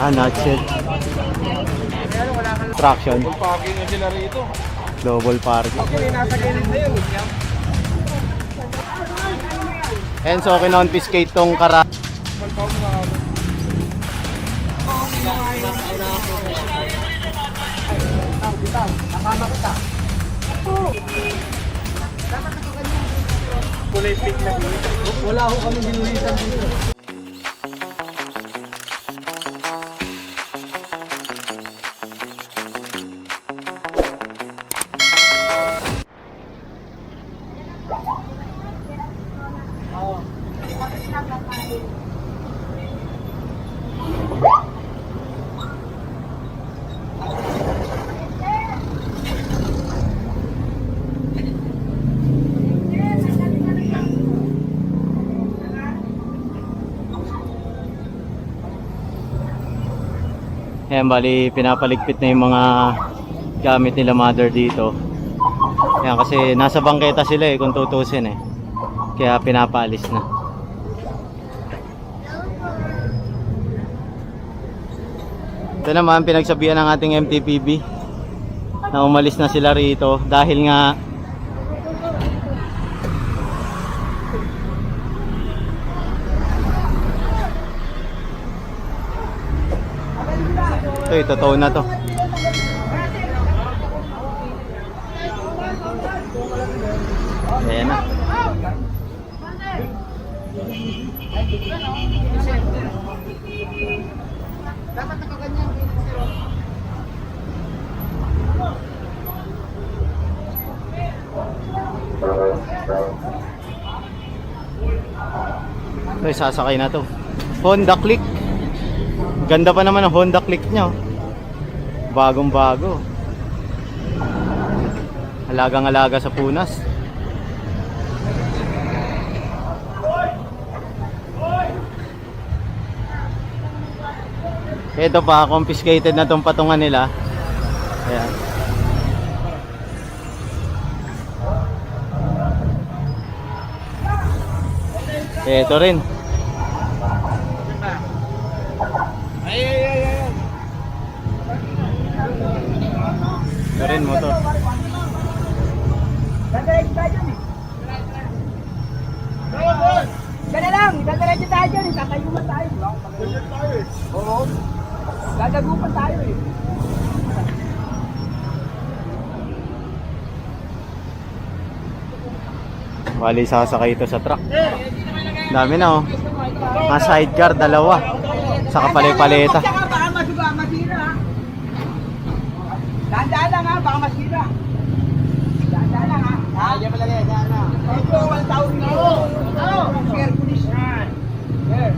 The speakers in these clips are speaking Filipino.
nutshell. Traction. Double parking na sila rito. Double parking. Okay, nasa gilid na yun. And so, kinonfiscate tong kara. Wala ho kami ginulitan dito. Ayan, bali pinapaligpit na yung mga gamit nila mother dito. Ayan, kasi nasa bangketa sila kung tutusin kaya pinapaalis na. Ito naman pinagsabihan ng ating MTPB na umalis na sila rito dahil nga ito, totoo na to. Ayan na. Dapat nakaganyan dito sir. Ito, sasakay na to. Honda Click. Ganda pa naman ang Honda Click niya. Bagong bago. Alagang-alaga sa punas. Ito pa, confiscated na tong patungan nila. Ayan. Ito rin. Ito rin, motor. Dadaretso tayo dyan Gana lang, dadaretso tayo dyan Tatayuman tayo. Oo. Dadagupan tayo Bali, sasakay ito sa truck. Dami na Mga sidecar, dalawa. Saka palay-paleta. Baka masira. Dahan-dahan lang baka masira. Dahan-dahan lang Diyan malagay, dahan na. Ito, 1,000 euro. Air condition. Sir.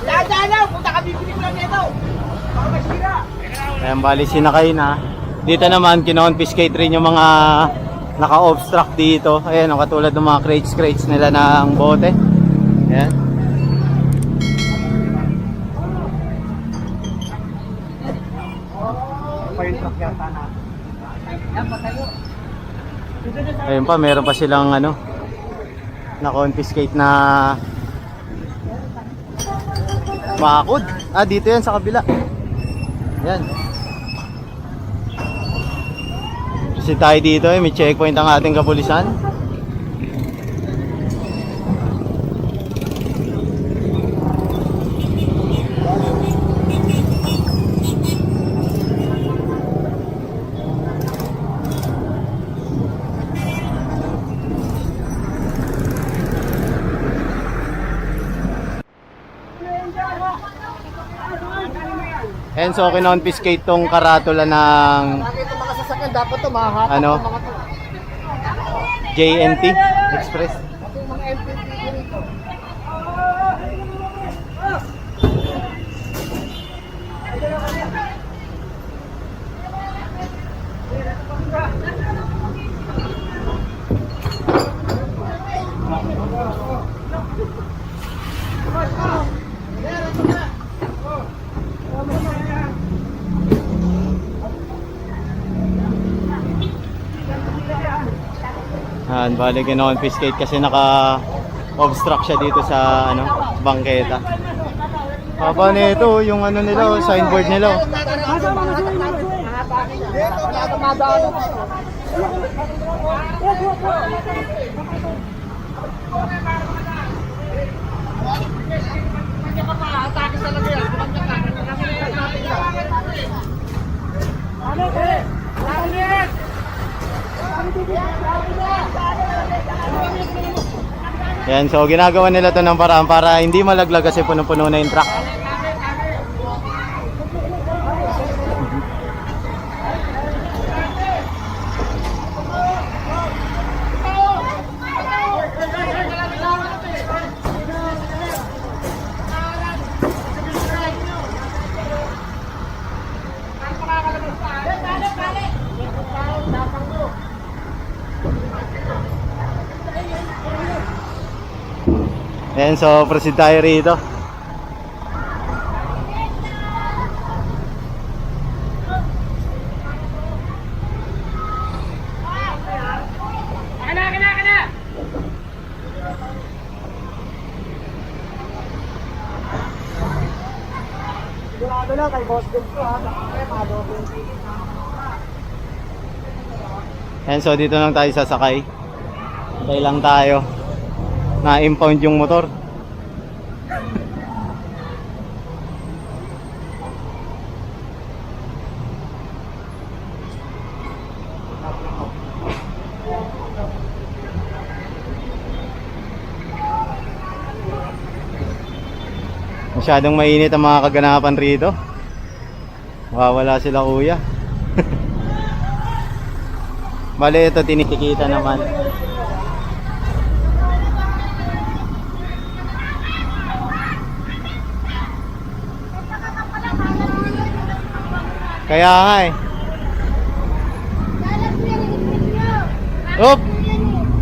Dahan-dahan lang, punta ka bibili ko lang nito. Baka masira. Ayan, bali sinakay na. Dito naman, kinonfiscate rin yung mga naka-obstruct dito. Ayan, katulad ng mga crates nila ng bote. Ayan. Ayun pa, meron pa silang na-confiscate na bakod. Dito yan sa kabila. Yan. Kasi tayo dito may checkpoint ang ating kapulisan. And so, kinonfiscate tong karatula ng Bakit itong mga sasakyan dapat ito mahahatak ng mga ito. JNT Express. Ito yung mga MPP dito. Bali, kinonfiscate kasi naka obstruct siya dito sa ano, bangketa. Haba nito, yung ano nila, signboard nila. Yan, so ginagawa nila to ng paraan para hindi malaglag kasi punong-puno na yung truck. Ayan, so proceed tayo rito. Sigurado lang kay Boss Dave to ha. Ayan, so dito lang tayo sasakay. Hintay lang tayo. Na-impound yung motor. Masyadong mainit ang mga kaganapan rito. Wawala sila kuya. Bale, ito tinitikita naman. Kaya nga eh. Oop!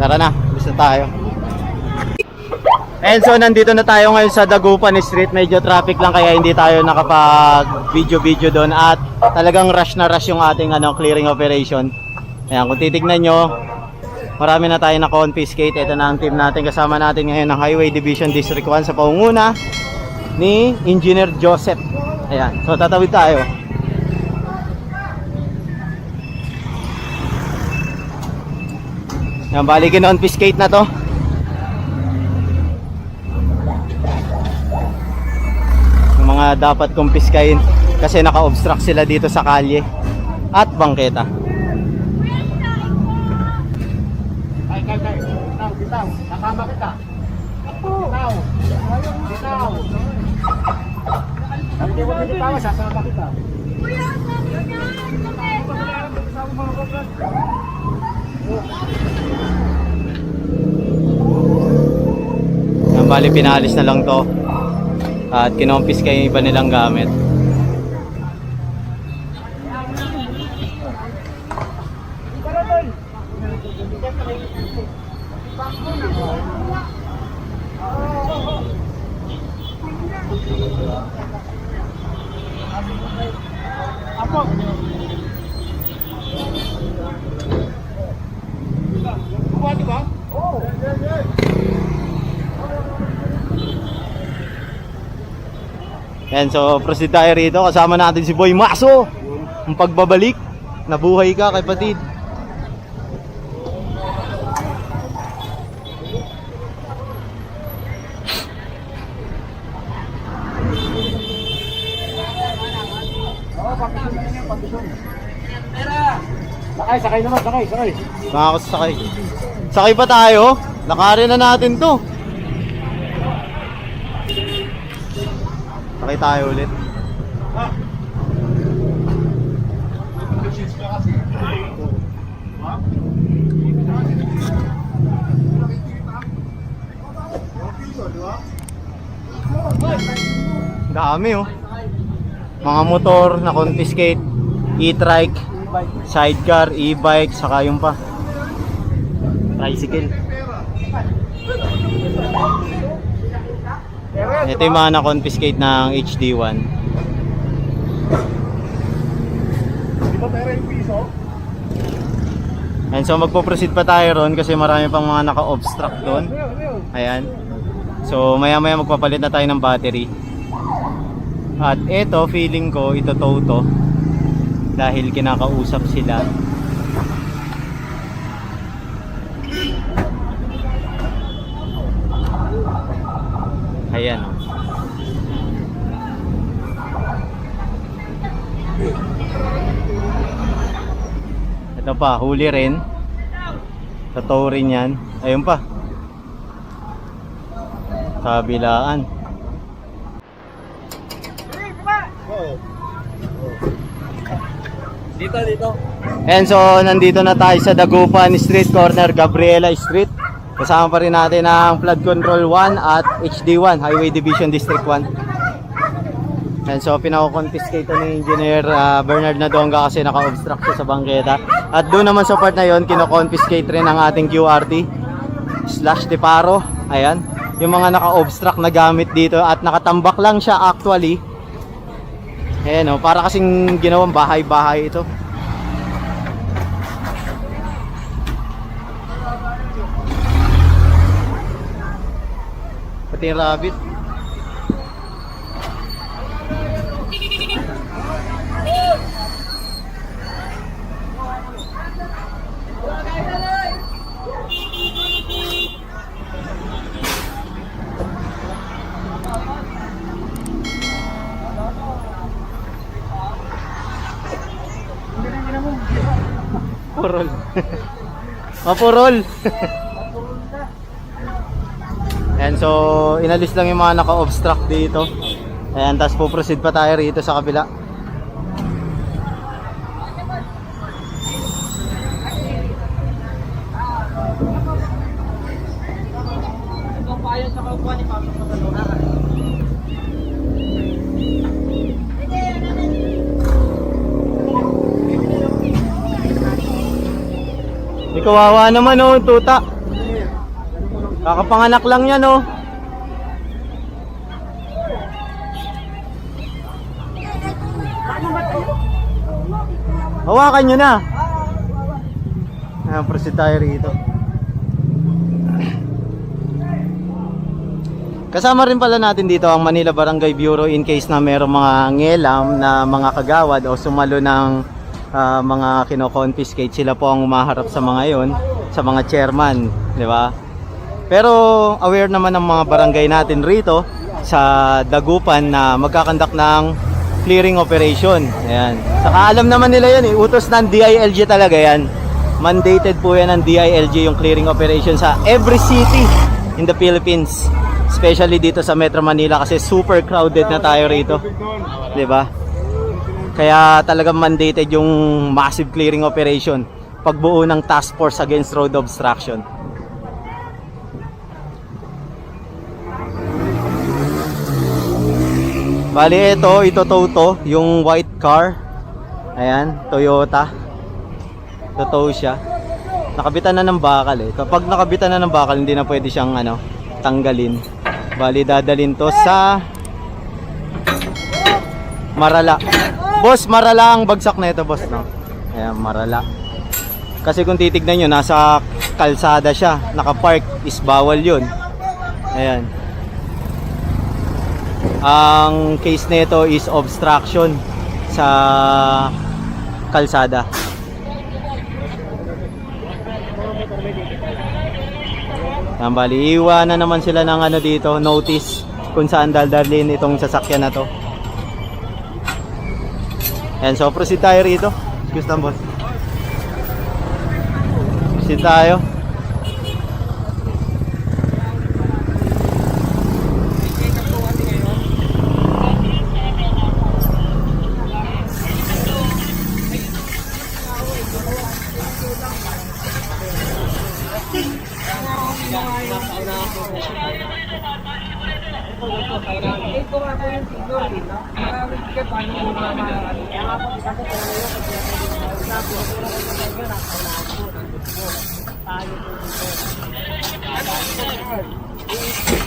Tara na, gusto tayo. And so nandito na tayo ngayon sa Dagupan Street. Medyo traffic lang kaya hindi tayo nakapag video doon. At talagang rush na rush yung ating clearing operation. Ayan, kung titignan nyo, marami na tayo na confiscate. Ito na ang team natin. Kasama natin ngayon ng Highway Division District 1 sa paunguna ni Engineer Joseph. Ayan, so tatawid tayo. Yan, bali confiscate na to. Yung mga dapat kumpiskain kasi naka-obstruct sila dito sa kalye at bangketa. Kay. Bitaw. Nakama kita. Bitaw. Bitaw. Hindi mo bitaw, sasama kita. Yan, bali pinalis na lang to at kinompiska yung iba nilang gamit. Apo. Kuha di ba? Oo. Yan, so proceed tayo rito. Kasama natin si Boy Maso. Ang pagbabalik, nabuhay ka kapatid. Sakay naman, sakay. Mga sakay. Sakay pa tayo. Lakarin na natin to. Sakay tayo ulit. Dami oh. Mga motor na confiscate, e-trike, sidecar, e-bike, saka yung pa tricycle. Ito yung mga na-confiscate ng HD1. Di ba pera yung piso? And so magpo-proceed pa tayo ron kasi marami pang mga naka-obstruct doon. Ayan. So maya maya magpapalit na tayo ng battery. At ito, feeling ko ito to dahil kinakausap sila. Ayan oh. Ito pa, huli rin. Totoo rin yan. Ayun pa. Kabilaan. Dito. And so, nandito na tayo sa Dagupan Street, corner Gabriela Street. Kasama pa rin natin ang Flood Control 1 at HD1, Highway Division District 1. And so, pinako-confiscate ni Engineer Bernard Nadonga kasi naka-obstruct siya sa bangketa. At doon naman sa part na yon, kino-confiscate rin ang ating QRT / Deparo. Ayan, yung mga naka-obstruct na gamit dito at nakatambak lang siya actually. Ayan o, para kasing ginawang bahay-bahay ito. Pati yung rabbit. Purol. Mapurol. Ayan, so inalis lang yung mga naka-obstruct dito. Ayan, tapos po-proceed pa tayo rito sa kabila. Kawawa naman oh, tuta. Kakapanganak lang yan oh. Hawakan nyo na. Proceed tayo rito. Kasama rin pala natin dito ang Manila Barangay Bureau in case na mayroong mga ngelam na mga kagawad o sumalo ng mga kino-confiscate. Sila po ang umaharap sa mga yon, sa mga chairman, di ba? Pero aware naman ng mga barangay natin rito sa Dagupan na magkakandak ng clearing operation. Ayan. Saka alam naman nila yan, utos ng DILG talaga yan. Mandated po yan ng DILG yung clearing operation sa every city in the Philippines. Especially dito sa Metro Manila kasi super crowded na tayo rito. Di ba? Kaya talagang mandated yung massive clearing operation, pagbuo ng task force against road obstruction. Bali ito to, yung white car. Ayan, Toyota. Totoo siya. Nakabitan na ng bakal eh. Kapag nakabitan na ng bakal, hindi na pwede siyang tanggalin. Bali dadalhin to sa Marala. Boss, Marala ang bagsak na ito, boss, no? Ayan, Marala. Kasi kung titignan nyo, nasa kalsada siya. Nakapark, is bawal yun. Ayan. Ang case nito is obstruction sa kalsada. Ayan, bali, iwanan naman sila ng dito, notice kung saan daldalin itong sasakyan na to. Ayan, so proceed tayo rito. Excuse lang, boss. Proceed tayo.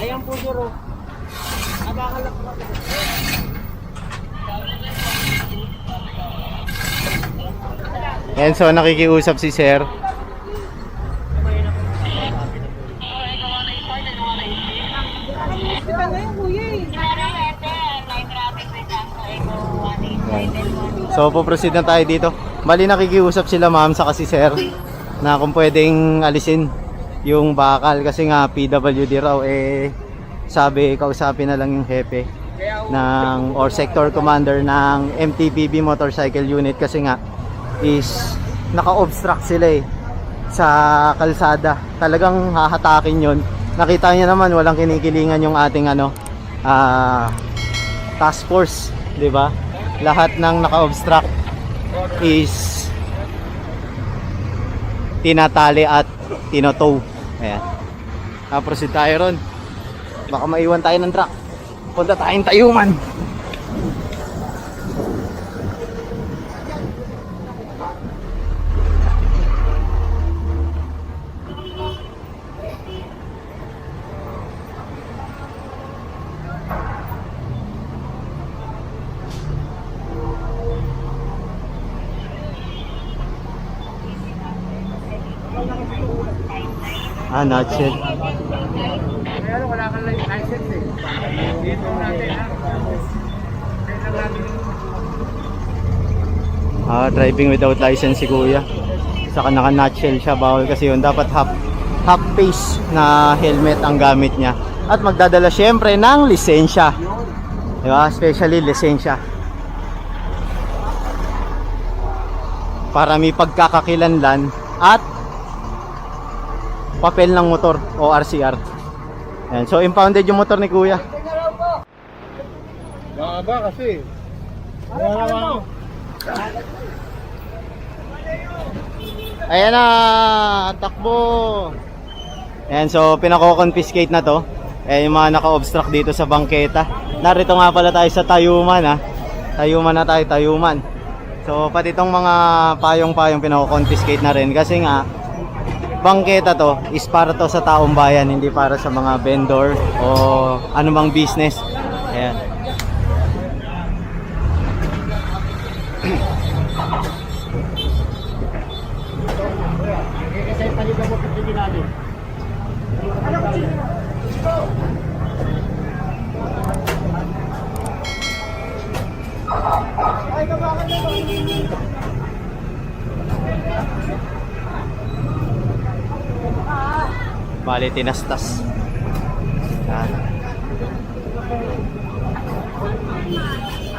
Ayan po, Juro. Nagakalap po. And so nakikiusap si sir. Kita na yung kuya eh. So, puproceed na tayo dito. Bali, nakikiusap sila ma'am sa kasi sir na kung pwedeng alisin yung bakal kasi nga PWD raw sabi kausapin na lang yung hepe ng or sector commander ng MTPB motorcycle unit kasi nga is naka-obstruct sila sa kalsada. Talagang hahatakin yon. Nakita niyo naman walang kinikilingan yung ating task force, 'di ba? Lahat ng naka-obstruct is tinatali at tinotow. Ayan. Proceed tayo ron. Baka maiwan tayo ng truck. Punta tayong Tayuman. Nutshell. Kaya wala kang license eh. Dito natin ha. Driving without license si kuya. Saka naka-nutshell siya. Bawal kasi yun. Dapat half face na helmet ang gamit niya. At magdadala syempre ng lisensya. Diba? Especially lisensya. Para may pagkakakilanlan at papel ng motor o RCR. Ayan. So impounded yung motor ni kuya. Baba kasi. Wala. Ayan na, takbo. Ayan, so pinako-confiscate na to. Yung mga naka-obstruct dito sa bangketa. Narito nga pala tayo sa Tayuman ha. Tayuman na tayo, Tayuman. So pati itong mga payong-payong pinako-confiscate na rin kasi nga bangketa to is para to sa taong bayan, hindi para sa mga vendor o anumang business. Ayan. Kasi palitan mo pagkili natin. Ay, kabakan na ba? Bali, tinastas. Ayan.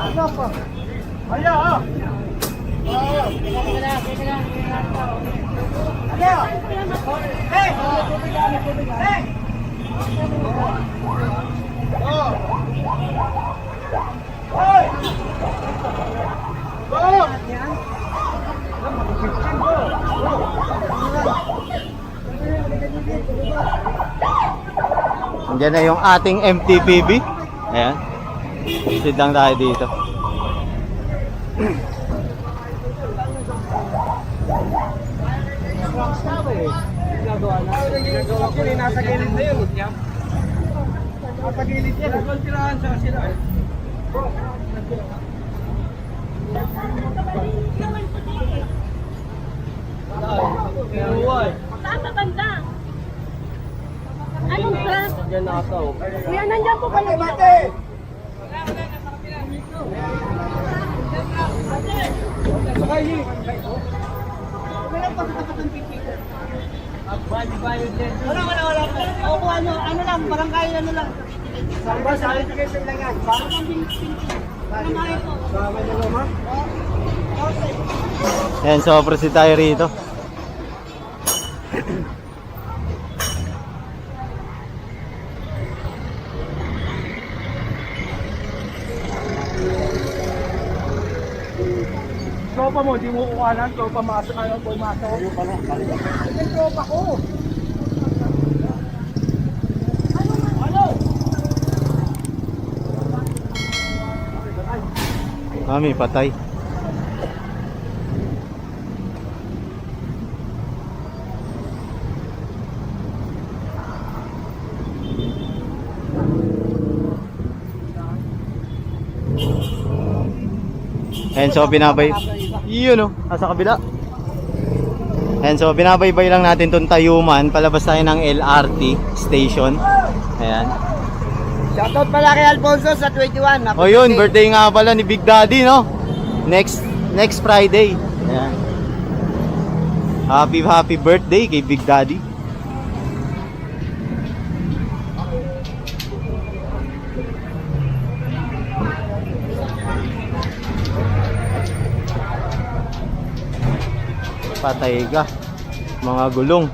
Ano pa? Ayo ha! Hey! Hey! Hoy! Go! Andiyan na yung ating MTPB. Ayan. Sit lang tayo dito. Nasa gilid na yun. Nasa gilid yan. Nagultirahan sa sila. Saan ba banda? Anong truck? Kuya, nandiyan po kayo. Bate! Sakay! Wala. Ako ano lang, barangay ano lang. Saan ba? Sa identification lang yan. Sama niyo mo, ma? Ayan, so proceed tayo rito. Tropa mo, di mo kukanan, tropa masok, ano, pumasok. Yung pala, yung tropa ko. May patay. And so binabay yun nasa kabila. And so binabaybay lang natin tong Tayuman, palabas tayo ng LRT station. Ayan. Shoutout pala kay Alfonso sa 21. O yun, birthday nga pala ni Big Daddy, no? Next Friday. Ayan. Happy birthday kay Big Daddy. Patay ka. Mga gulong.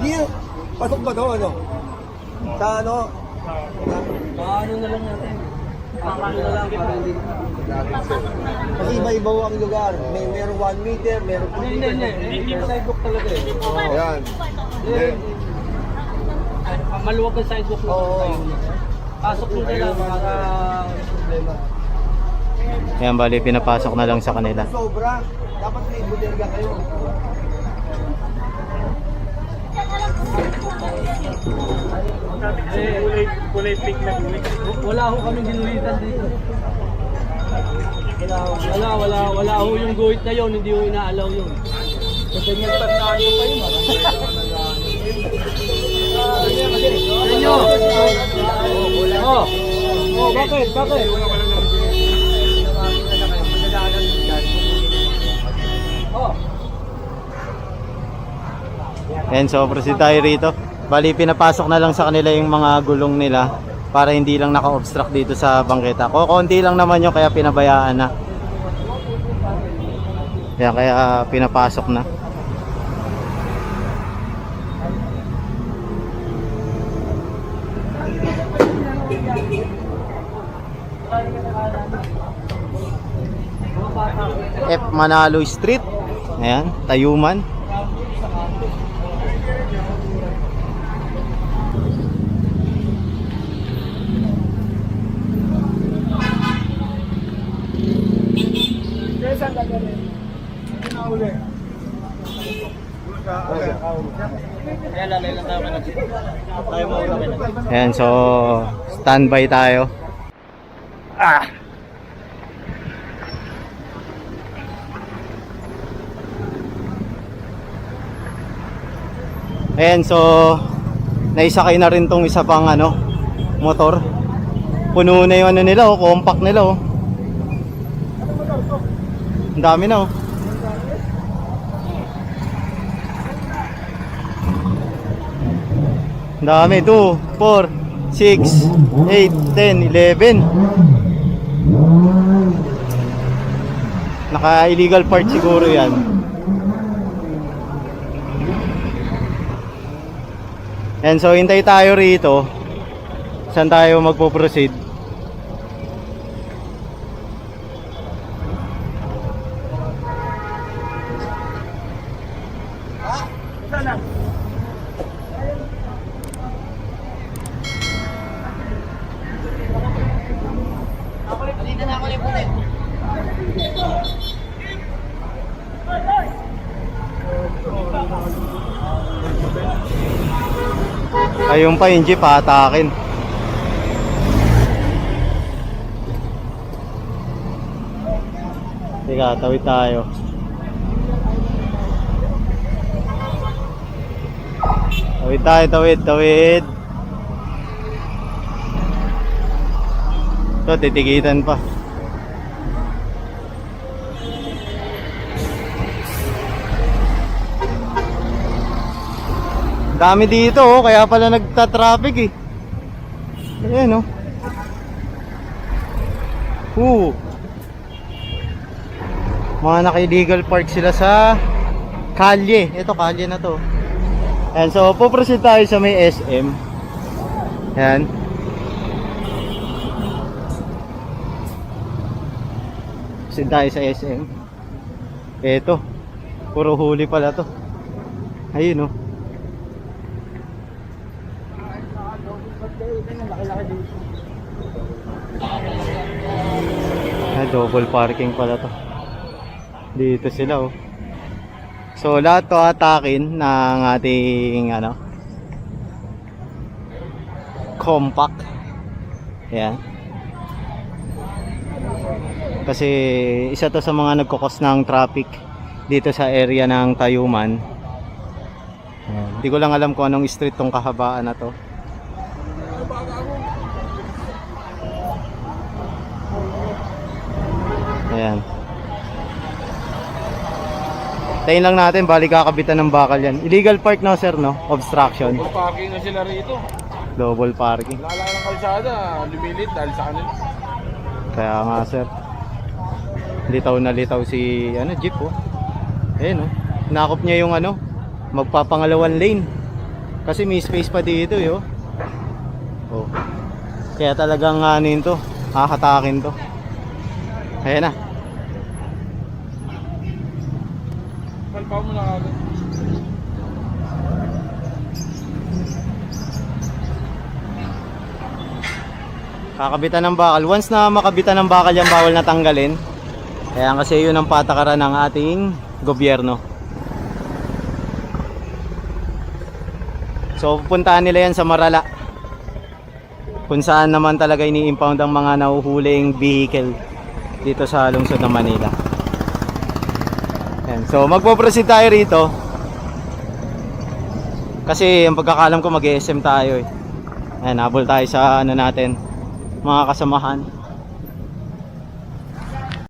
Hindi, pasok ba daw ano? Sa ano? Paano na lang natin? Paano na lang para hindi. Kasi iba-iba ang lugar. Merong 1 meter, merong 2 meter. Hindi sidewalk talaga eh. Ayan. Maluwag ang sidewalk lang. Oo. Pasok mo na lang para problema. Ayan, bali, pinapasok na lang sa kanila. Sobra. Dapat may buderga kayo. Kulay pink na guhit. Wala ho kaming ginuhitan dito. Wala ho yung guhit na yun, hindi ho inaalaw yun. Kasi ganyan tandaan ko pa yun. Senyo! Bakit? Ayan, so proceed tayo rito. Bali, pinapasok na lang sa kanila yung mga gulong nila para hindi lang naka-obstruct dito sa bangketa. Konti lang naman yun, kaya pinabayaan na. Kaya pinapasok na. F. Manalo Street. Ayan, Tayuman. Ayan, so standby tayo. Ayan, so naisakay na rin tong isa pang motor. Puno na yung nila, compact nila. Ang dami na. Ang dami, 2, 4, 6, 8, 10, 11. Naka-illegal part siguro yan. And so hintay tayo rito. Saan tayo magpo-proceed? Ayun pa yung jeep, hatakin. Teka, tawid tayo. Tawid. Ito, titigitan pa. Dami dito, kaya pala nagta-traffic eh. Ayan mga naka-illegal park sila sa kalye. Ito, kalye na to. And so, puproceed tayo sa may SM. Ayan. Proceed tayo sa SM. Ito, puro huli pala to. Ayun double parking pala to. Dito sila So lahat to atakin ng ating compact. Ayan. Kasi isa to sa mga nagkukos ng traffic dito sa area ng Tayuman. Ayan. Hindi ko lang alam kung anong street tong kahabaan na to. Ayan. Tayin lang natin, balik kakabitan ng bakal yan. Illegal park no sir, no? Obstruction. Double parking na sila rito. Double parking. Wala lang ng kalsada, lumilit dahil sa kanila. Kaya nga sir. Litaw na litaw si jeep oh. Ayun oh. Nakop niya yung magpapangalawang lane. Kasi may space pa dito yo. Oh. Kaya talagang to, hahatakin to. Ayan na. Palpaw mo na agad. Kakabitan ng bakal. Once na makabitan ng bakal yan, bawal na tanggalin. Kaya kasi yun ang patakaran ng ating gobyerno. So pupuntahan nila yan sa Marala, kung saan naman talaga ini-impound ang mga nahuhuling vehicle dito sa lungsod ng Manila. Ayan. So magpo-proceed tayo rito. Kasi ang pagkakalam ko mag-SM tayo eh. Ayan, habol tayo sa natin, mga kasamahan.